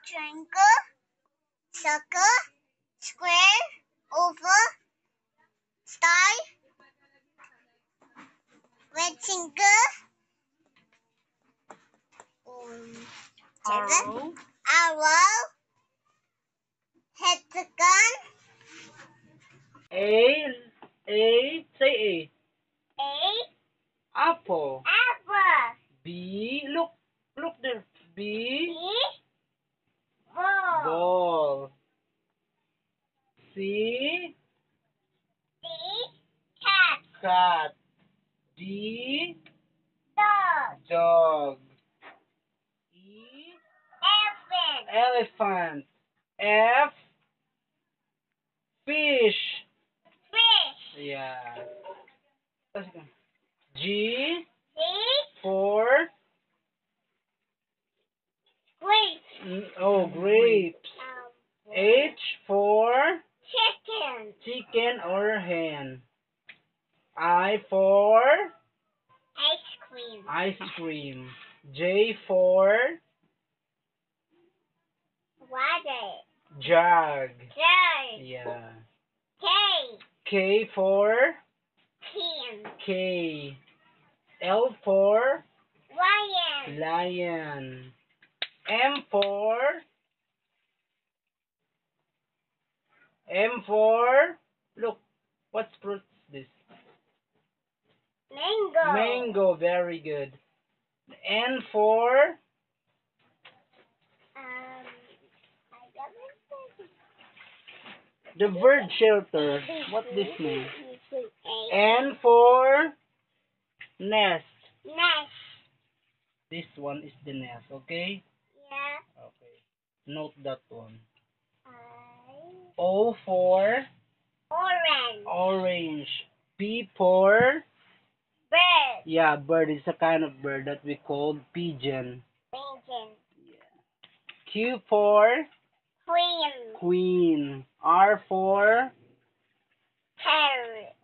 triangle, circle, square, oval, star, rectangle, arrow, hexagon, Say A, apple. apple, B, look there. B, B, ball, ball. C, D, cat, cat. D, dog, dog. E, elephant, elephant. F, fish. fish, Yeah. Let's go. G, G, for grapes, grapes. H, for chicken, chicken or hen. I, for ice cream, ice cream. J, for water, jug. jug, Yeah. K, K, for king, K. L, for lion, lion. M, for look, what fruit is this? mango, Mango, very good. N, for the bird shelter. What this mean? N, for nest. nest, This one is the nest, okay? yeah, Okay. Note that one. I, O, for orange, orange. P, for bird, yeah, bird is a kind of bird that we call pigeon. pigeon, Q, for queen, queen. R, for parrot,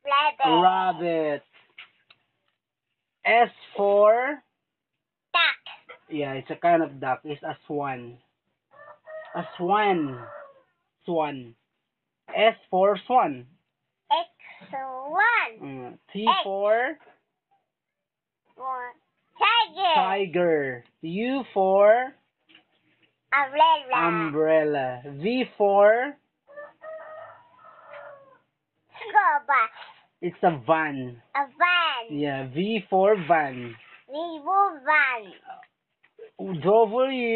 rabbit, rabbit. S, for duck, yeah, it's a kind of duck. It's a swan. A swan. Swan. S, for swan. X1, T, X. for tiger, tiger. U, for umbrella, umbrella. V, for school bus, it's a van. a van, Yeah, V, for van. Vivo van. W,